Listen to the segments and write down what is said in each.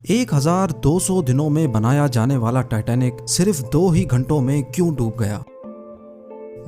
1200 दिनों में बनाया जाने वाला टाइटैनिक सिर्फ 2 ही घंटों में क्यों डूब गया?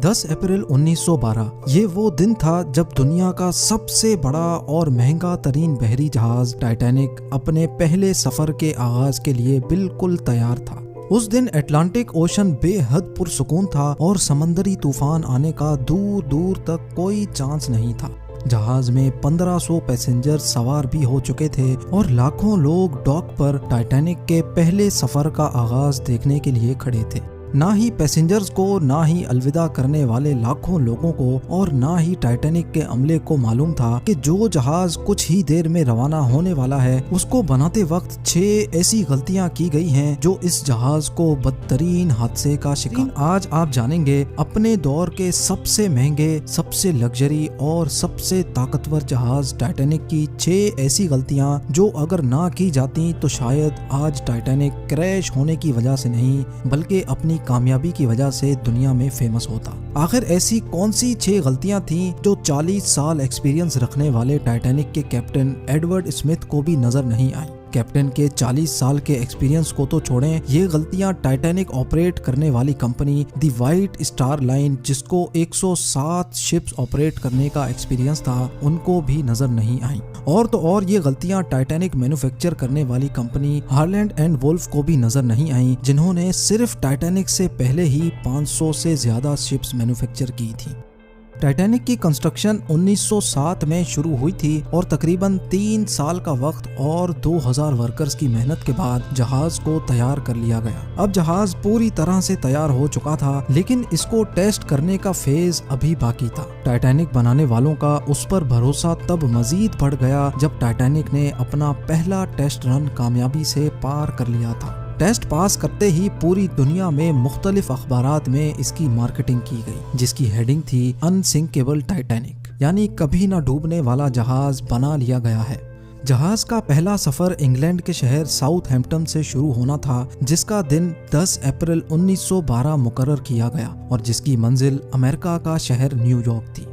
10 अप्रैल 1912 ये वो दिन था जब दुनिया का सबसे बड़ा और महंगा तरीन बहरी जहाज टाइटैनिक अपने पहले सफर के आगाज के लिए बिल्कुल तैयार था। उस दिन अटलांटिक ओशन बेहद पुरसुकून था और समंदरी तूफान आने का दूर दूर तक कोई चांस नहीं था। जहाज में 1500 पैसेंजर सवार भी हो चुके थे और लाखों लोग डॉक पर टाइटैनिक के पहले सफर का आगाज देखने के लिए खड़े थे। ना ही पैसेंजर्स को, ना ही अलविदा करने वाले लाखों लोगों को और ना ही टाइटैनिक के अमले को मालूम था कि जो जहाज कुछ ही देर में रवाना होने वाला है उसको बनाते वक्त 6 ऐसी गलतियां की गई हैं जो इस जहाज को बदतरीन हादसे का शिकार। आज आप जानेंगे अपने दौर के सबसे महंगे, सबसे लग्जरी और सबसे ताकतवर जहाज टाइटैनिक की 6 ऐसी गलतियां जो अगर ना की जाती तो शायद आज टाइटैनिक क्रैश होने की वजह से नहीं बल्कि अपनी कामयाबी की वजह से दुनिया में फेमस होता। आखिर ऐसी कौन सी 6 गलतियां थीं जो 40 साल एक्सपीरियंस रखने वाले टाइटैनिक के कैप्टन एडवर्ड स्मिथ को भी नजर नहीं आई? कैप्टन के 40 साल के एक्सपीरियंस को तो छोड़ें, ये गलतियां टाइटैनिक ऑपरेट करने वाली कंपनी दी व्हाइट स्टार लाइन जिसको 107 शिप्स ऑपरेट करने का एक्सपीरियंस था उनको भी नजर नहीं आई। और तो और ये गलतियां टाइटैनिक मैन्युफैक्चर करने वाली कंपनी हार्लैंड एंड वुल्फ को भी नजर नहीं आई जिन्होंने सिर्फ टाइटैनिक से पहले ही 500 से ज्यादा शिप्स मैन्युफैक्चर की थी। टाइटैनिक की कंस्ट्रक्शन 1907 में शुरू हुई थी और तकरीबन 3 साल का वक्त और 2000 वर्कर्स की मेहनत के बाद जहाज को तैयार कर लिया गया। अब jahaz पूरी तरह से तैयार हो चुका था लेकिन इसको टेस्ट करने का फेज अभी बाकी था। टाइटैनिक बनाने वालों का उस पर भरोसा तब मजीद बढ़ गया जब टाइटैनिक ने अपना पहला टेस्ट रन कामयाबी से पार कर लिया था। टेस्ट पास करते ही पूरी दुनिया में मुख्तलिफ अखबारात में इसकी मार्केटिंग की गई जिसकी हेडिंग थी अनसिंकेबल टाइटैनिक, यानी कभी ना डूबने वाला जहाज बना लिया गया है। जहाज का पहला सफर इंग्लैंड के शहर साउथहैम्पटन से शुरू होना था जिसका दिन 10 अप्रैल 1912 मुकर्रर किया गया और जिसकी मंजिल अमेरिका का शहर न्यूयॉर्क थी।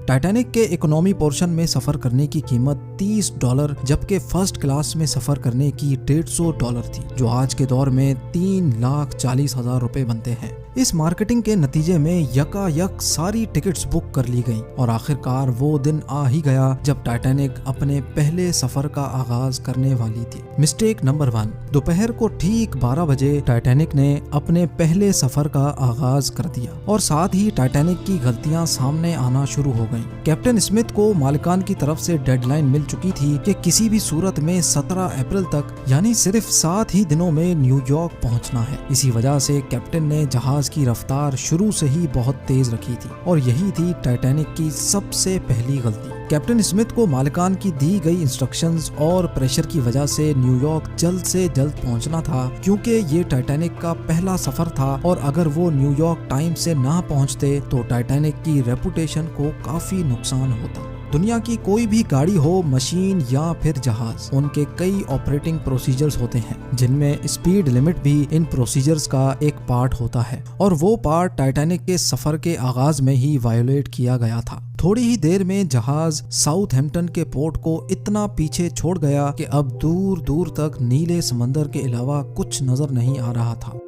टाइटैनिक के इकोनॉमी पोर्शन में सफर करने की कीमत $30 जबकि फर्स्ट क्लास में सफर करने की $150 थी जो आज के दौर में 3,40,000 रुपए बनते हैं। इस मार्केटिंग के नतीजे में यकायक सारी टिकट्स बुक कर ली गईं और आखिरकार वो दिन आ ही गया जब टाइटैनिक अपने पहले सफर का आगाज करने वाली थी। मिस्टेक नंबर 1, दोपहर को ठीक 12 बजे टाइटैनिक ने अपने पहले सफर का आगाज कर दिया और साथ ही टाइटैनिक की गलतियां सामने आना शुरू हो गईं। कैप्टन स्मिथ को मालिकान की तरफ से डेडलाइन मिल चुकी थी कि किसी भी सूरत में 17 अप्रैल तक यानी सिर्फ 7 ही दिनों में न्यूयॉर्क पहुंचना है। इसी वजह से कैप्टन ने जहाज की रफ्तार शुरू से ही बहुत तेज रखी थी और यही थी टाइटैनिक की सबसे पहली गलती। कैप्टन स्मिथ को मालिकान की दी गई इंस्ट्रक्शंस और प्रेशर की वजह से न्यूयॉर्क जल्द से जल्द पहुंचना था क्योंकि ये टाइटैनिक का पहला सफर था और अगर वो न्यूयॉर्क टाइम से ना पहुंचते तो टाइटैनिक की रेपुटेशन को काफी नुकसान होता। दुनिया की कोई भी गाड़ी हो, मशीन या फिर जहाज, उनके कई ऑपरेटिंग प्रोसीजर्स होते हैं जिनमें स्पीड लिमिट भी इन प्रोसीजर्स का एक पार्ट होता है और वो पार्ट टाइटैनिक के सफर के आगाज में ही वायोलेट किया गया था। थोड़ी ही देर में जहाज साउथहैम्पटन के पोर्ट को इतना पीछे छोड़ गया कि अब दूर दूर तक नीले समंदर के अलावा कुछ नजर नहीं आ रहा था।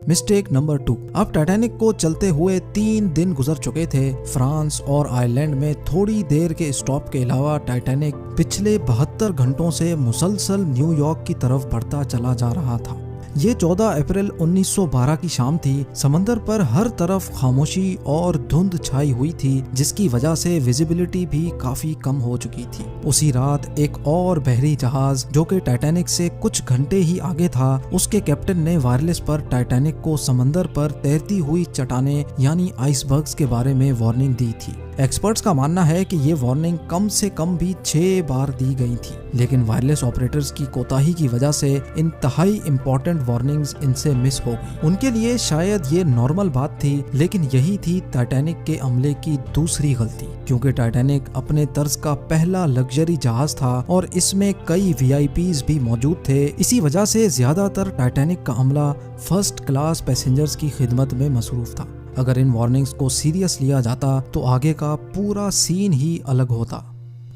मिस्टेक नंबर 2, अब टाइटैनिक को चलते हुए 3 दिन गुजर चुके थे। फ्रांस और आयरलैंड में थोड़ी देर के स्टॉप के अलावा टाइटैनिक पिछले 72 घंटों से मुसलसल न्यूयॉर्क की तरफ बढ़ता चला जा रहा था। ये 14 अप्रैल 1912 की शाम थी। समंदर पर हर तरफ खामोशी और धुंध छाई हुई थी जिसकी वजह से विजिबिलिटी भी काफी कम हो चुकी थी। उसी रात एक और बहरी जहाज जो कि टाइटैनिक से कुछ घंटे ही आगे था, उसके कैप्टन ने वायरलेस पर टाइटैनिक को समंदर पर तैरती हुई चट्टानें यानी आइसबर्ग्स के बारे में वार्निंग दी थी। एक्सपर्ट्स का मानना है कि ये वार्निंग कम से कम भी 6 बार दी गई थी लेकिन वायरलेस ऑपरेटर्स की कोताही की वजह से इंतहाई इंपॉर्टेंट वार्निंग्स इनसे मिस हो गई। उनके लिए शायद ये नॉर्मल बात थी लेकिन यही थी टाइटैनिक के अमले की दूसरी गलती क्योंकि टाइटैनिक अपने तर्ज का पहला लग्जरी जहाज था और इसमें कई वीआईपीज भी मौजूद थे। इसी वजह से ज्यादातर टाइटैनिक का अमला फर्स्ट क्लास पैसेंजर्स की खिदमत में मसरूफ था। अगर इन वार्निंग्स को सीरियस लिया जाता तो आगे का पूरा सीन ही अलग होता।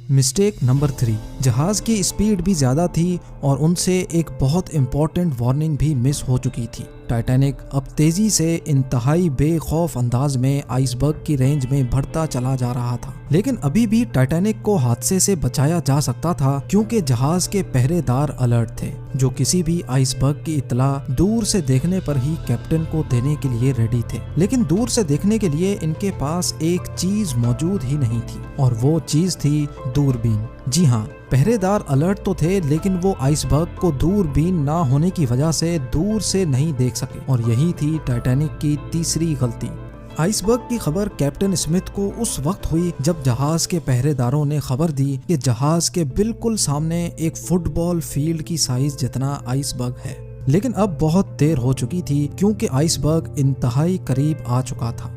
मिस्टेक नंबर 3, जहाज की स्पीड भी ज्यादा थी और उनसे एक बहुत इंपॉर्टेंट वार्निंग भी मिस हो चुकी थी। टाइटैनिक अब तेजी से इंतहाई बेखौफ अंदाज में आइसबर्ग की रेंज में बढ़ता चला जा रहा था, लेकिन अभी भी टाइटैनिक को हादसे से बचाया जा सकता था क्योंकि जहाज के पहरेदार अलर्ट थे, जो किसी भी आइसबर्ग की इत्तला दूर से देखने पर ही कैप्टन को देने के लिए रेडी थे। लेकिन दूर से देखने के लिए इनके पास एक चीज मौजूद ही नहीं थी और वो चीज थी दूरबीन। जी हाँ, पहरेदार अलर्ट तो थे, लेकिन वो आइसबर्ग को दूरबीन ना होने की वजह से दूर से नहीं देख सके और यही थी टाइटैनिक की तीसरी गलती। आइसबर्ग की खबर कैप्टन स्मिथ को उस वक्त हुई जब जहाज के पहरेदारों ने खबर दी कि जहाज के बिल्कुल सामने एक फुटबॉल फील्ड की साइज जितना आइसबर्ग है। लेकिन अब बहुत देर हो चुकी थी क्योंकि आइसबर्ग इंतहाई करीब आ चुका था।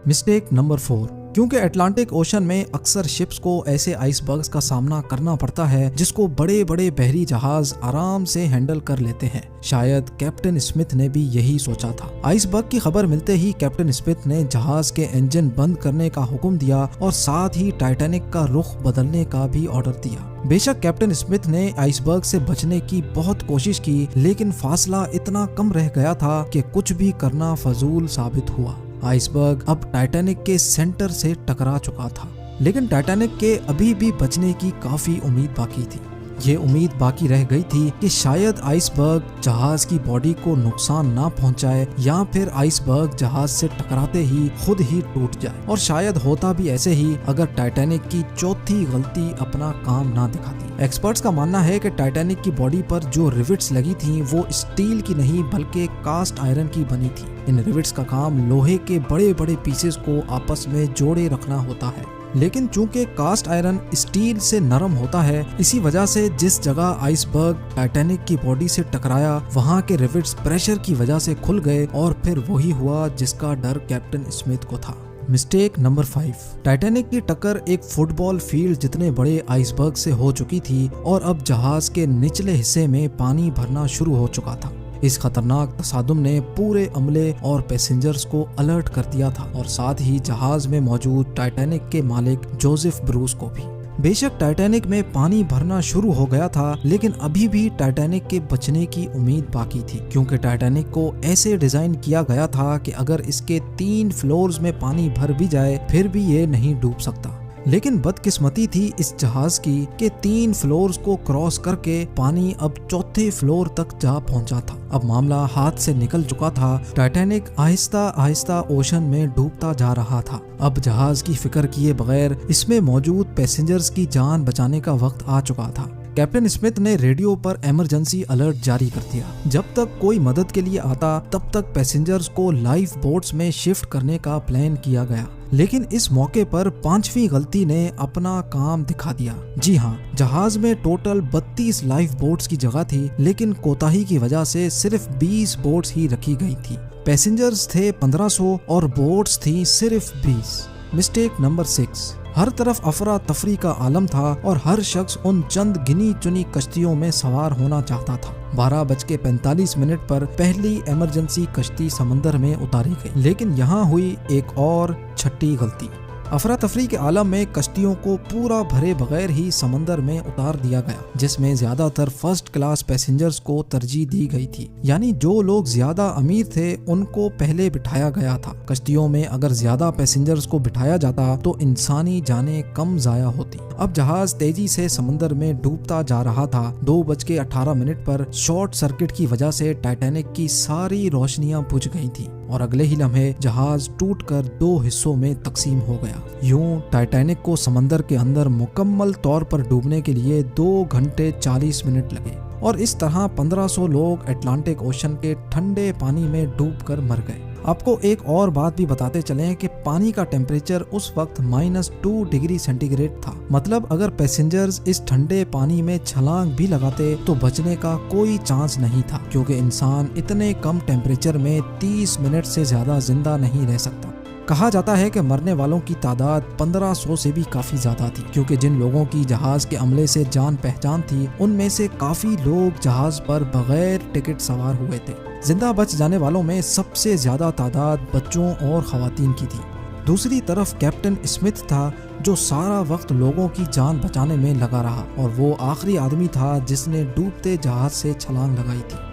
मिस्टेक नंबर 4, क्योंकि अटलांटिक ओशन में अक्सर शिप्स को ऐसे आइसबर्ग्स का सामना करना पड़ता है जिसको बड़े बड़े बहरी जहाज आराम से हैंडल कर लेते हैं। शायद कैप्टन स्मिथ ने भी यही सोचा था। आइसबर्ग की खबर मिलते ही कैप्टन स्मिथ ने जहाज के इंजन बंद करने का हुक्म दिया और साथ ही टाइटैनिक का रुख बदलने का भी ऑर्डर दिया। बेशक कैप्टन स्मिथ ने आइसबर्ग से बचने की बहुत कोशिश की, लेकिन फासला इतना कम रह गया था कि कुछ भी करना फजूल साबित हुआ। आइसबर्ग अब टाइटैनिक के सेंटर से टकरा चुका था, लेकिन टाइटैनिक के अभी भी बचने की काफी उम्मीद बाकी थी। ये उम्मीद बाकी रह गई थी कि शायद आइसबर्ग जहाज की बॉडी को नुकसान ना पहुंचाए या फिर आइसबर्ग जहाज से टकराते ही खुद ही टूट जाए। और शायद होता भी ऐसे ही अगर टाइटैनिक की चौथी गलती अपना काम ना दिखाती। एक्सपर्ट्स का मानना है कि टाइटैनिक की बॉडी पर जो रिविट्स लगी थी वो स्टील की नहीं बल्कि कास्ट आयरन की बनी थी। इन रिविट्स का काम लोहे के बड़े बड़े पीसेस को आपस में जोड़े रखना होता है, लेकिन चूंकि कास्ट आयरन स्टील से नरम होता है, इसी वजह से जिस जगह आइसबर्ग टाइटैनिक की बॉडी से टकराया वहां के रिविट्स प्रेशर की वजह से खुल गए और फिर वही हुआ जिसका डर कैप्टन स्मिथ को था। मिस्टेक नंबर 5, टाइटैनिक की टक्कर एक फुटबॉल फील्ड जितने बड़े आइसबर्ग से हो चुकी थी और अब जहाज के निचले हिस्से में पानी भरना शुरू हो चुका था। इस खतरनाक तसादुम ने पूरे अमले और पैसेंजर्स को अलर्ट कर दिया था और साथ ही जहाज में मौजूद टाइटैनिक के मालिक जोसेफ ब्रूस को भी। बेशक टाइटैनिक में पानी भरना शुरू हो गया था, लेकिन अभी भी टाइटैनिक के बचने की उम्मीद बाकी थी, क्योंकि टाइटैनिक को ऐसे डिजाइन किया गया था कि अगर इसके 3 फ्लोर्स में पानी भर भी जाए फिर भी ये नहीं डूब सकता। लेकिन बदकिस्मती थी इस जहाज की कि 3 फ्लोर्स को क्रॉस करके पानी अब 4थे फ्लोर तक जा पहुंचा था। अब मामला हाथ से निकल चुका था। टाइटैनिक आहिस्ता आहिस्ता ओशन में डूबता जा रहा था। अब जहाज की फिक्र किए बगैर इसमें मौजूद पैसेंजर्स की जान बचाने का वक्त आ चुका था। कैप्टन स्मिथ ने रेडियो पर इमरजेंसी अलर्ट जारी कर दिया। जब तक कोई मदद के लिए आता तब तक पैसेंजर्स को लाइफ बोट्स में शिफ्ट करने का प्लान किया गया, लेकिन इस मौके पर 5वीं गलती ने अपना काम दिखा दिया। जी हाँ, जहाज में टोटल 32 लाइफ बोट्स की जगह थी, लेकिन कोताही की वजह से सिर्फ 20 बोट्स ही रखी गई थी। पैसेंजर्स थे 1500 और बोट्स थी सिर्फ 20। मिस्टेक नंबर 6, हर तरफ अफरा तफरी का आलम था और हर शख्स उन चंद गिनी चुनी कश्तियों में सवार होना चाहता था। 12:45 पर पहली इमरजेंसी कश्ती समंदर में उतारी गई, लेकिन यहाँ हुई एक और छठी गलती। अफरा तफरी के आलम में कश्तियों को पूरा भरे बगैर ही समंदर में उतार दिया गया, जिसमें ज्यादातर फर्स्ट क्लास पैसेंजर्स को तरजीह दी गई थी। यानी जो लोग ज्यादा अमीर थे उनको पहले बिठाया गया था। कश्तियों में अगर ज्यादा पैसेंजर्स को बिठाया जाता तो इंसानी जानें कम जाया होती। अब जहाज तेजी से समंदर में डूबता जा रहा था। 2:18 पर शॉर्ट सर्किट की वजह से टाइटैनिक की सारी रोशनियां बुझ गई थी और अगले ही लम्हे जहाज टूटकर 2 हिस्सों में तकसीम हो गया। यूं टाइटैनिक को समंदर के अंदर मुकम्मल तौर पर डूबने के लिए 2 घंटे 40 मिनट लगे और इस तरह 1500 लोग अटलांटिक ओशन के ठंडे पानी में डूबकर मर गए। आपको एक और बात भी बताते चलें कि पानी का टेम्परेचर उस वक्त -2 डिग्री सेंटीग्रेड था। मतलब अगर पैसेंजर्स इस ठंडे पानी में छलांग भी लगाते तो बचने का कोई चांस नहीं था, क्योंकि इंसान इतने कम टेम्परेचर में 30 मिनट से ज्यादा जिंदा नहीं रह सकता। कहा जाता है कि मरने वालों की तादाद 1500 से भी काफी ज्यादा थी, क्योंकि जिन लोगों की जहाज के अमले से जान पहचान थी उनमें से काफी लोग जहाज पर बगैर टिकट सवार हुए थे। जिंदा बच जाने वालों में सबसे ज्यादा तादाद बच्चों और खवातीन की थी। दूसरी तरफ कैप्टन स्मिथ था जो सारा वक्त लोगों की जान बचाने में लगा रहा और वो आखिरी आदमी था जिसने डूबते जहाज से छलांग लगाई थी।